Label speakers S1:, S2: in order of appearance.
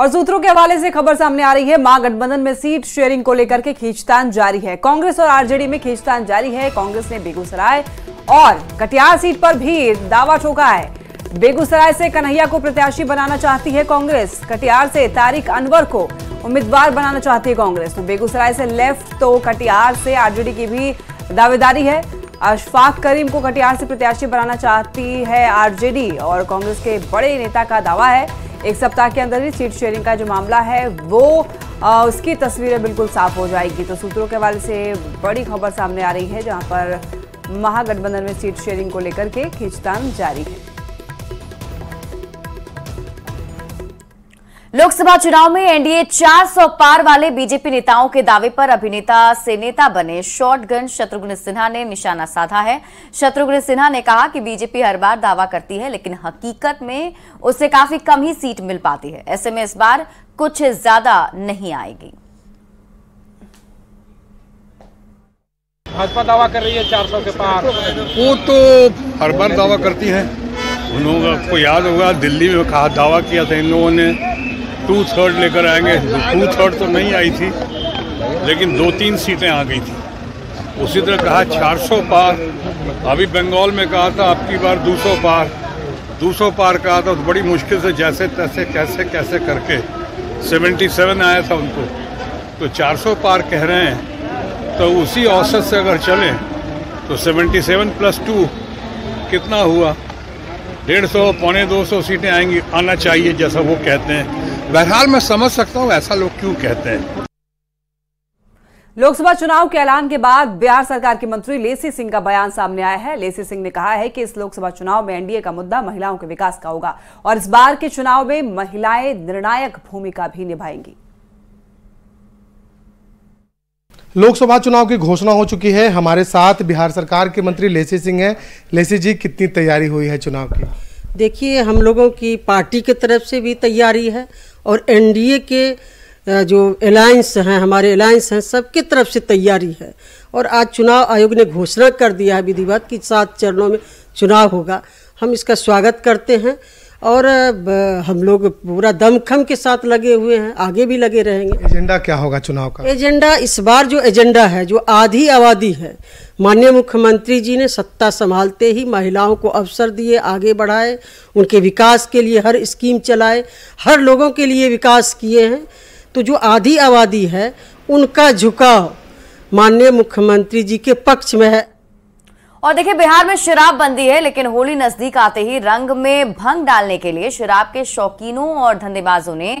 S1: और सूत्रों के हवाले से खबर सामने आ रही है, महागठबंधन में सीट शेयरिंग को लेकर के खींचतान जारी है। कांग्रेस और आरजेडी में खींचतान जारी है। कांग्रेस ने बेगूसराय और कटिहार सीट पर भी दावा ठोका है। बेगूसराय से कन्हैया को प्रत्याशी बनाना चाहती है कांग्रेस। कटिहार से तारिक अनवर को उम्मीदवार बनाना चाहती है कांग्रेस। तो बेगूसराय से लेफ्ट तो कटिहार से आरजेडी की भी दावेदारी है। अशफाक करीम को कटिहार से प्रत्याशी बनाना चाहती है आरजेडी और कांग्रेस के बड़े नेता का दावा है एक सप्ताह के अंदर ही सीट शेयरिंग का जो मामला है वो उसकी तस्वीरें बिल्कुल साफ हो जाएगी। तो सूत्रों के हवाले से बड़ी खबर सामने आ रही है, जहां पर महागठबंधन में सीट शेयरिंग को लेकर के खींचतान जारी है।
S2: लोकसभा चुनाव में एनडीए 400 पार वाले बीजेपी नेताओं के दावे पर अभिनेता से नेता बने शॉटगन शत्रुघ्न सिन्हा ने निशाना साधा है। शत्रुघ्न सिन्हा ने कहा कि बीजेपी हर बार दावा करती है, लेकिन हकीकत में उसे काफी कम ही सीट मिल पाती है। ऐसे में इस बार कुछ ज्यादा नहीं आएगी।
S3: भाजपा दावा कर रही है 400 के पार।
S4: वो तो हर बार दावा करती है। उन लोगों को याद होगा, दिल्ली में कहा दावा किया था इन लोगों ने 2/3 लेकर आएंगे। 2/3 तो नहीं आई थी, लेकिन 2-3 सीटें आ गई थी। उसी तरह कहा 400 पार। अभी बंगाल में कहा था अब की बार 200 पार। 200 पार कहा था तो बड़ी मुश्किल से जैसे तैसे कैसे करके 77 आया था उनको। तो 400 पार कह रहे हैं, तो उसी औसत से अगर चलें तो 77 + 2 कितना हुआ? 150 पौने 200 सीटें आएंगी, आना चाहिए जैसा वो कहते हैं। बहरहाल मैं समझ सकता हूँ ऐसा लोग क्यों कहते हैं।
S1: लोकसभा चुनाव के ऐलान के बाद बिहार सरकार के मंत्री लेसी सिंह का बयान सामने आया है। लेसी सिंह ने कहा है कि इस लोकसभा चुनाव में एनडीए का मुद्दा महिलाओं के विकास का होगा और इस बार के चुनाव में महिलाएं निर्णायक भूमिका भी निभाएंगी।
S5: लोकसभा चुनाव की घोषणा हो चुकी है। हमारे साथ बिहार सरकार के मंत्री लेसी सिंह हैं। लेसी जी, कितनी तैयारी हुई है चुनाव की?
S6: देखिए, हम लोगों की पार्टी की तरफ से भी तैयारी है और एनडीए के जो अलायंस हैं, हमारे अलायंस हैं, सबकी तरफ से तैयारी है। और आज चुनाव आयोग ने घोषणा कर दिया है विधिवत कि 7 चरणों में चुनाव होगा। हम इसका स्वागत करते हैं और हम लोग पूरा दमखम के साथ लगे हुए हैं, आगे भी लगे रहेंगे।
S5: एजेंडा क्या होगा चुनाव का?
S6: एजेंडा इस बार जो एजेंडा है, जो आधी आबादी है, माननीय मुख्यमंत्री जी ने सत्ता संभालते ही महिलाओं को अवसर दिए, आगे बढ़ाए, उनके विकास के लिए हर स्कीम चलाए, हर लोगों के लिए विकास किए हैं। तो जो आधी आबादी है उनका झुकाव माननीय मुख्यमंत्री जी के पक्ष में है।
S2: और देखिए, बिहार में शराब बंदी है, लेकिन होली नजदीक आते ही रंग में भंग डालने के लिए शराब के शौकीनों और धंधेबाजों ने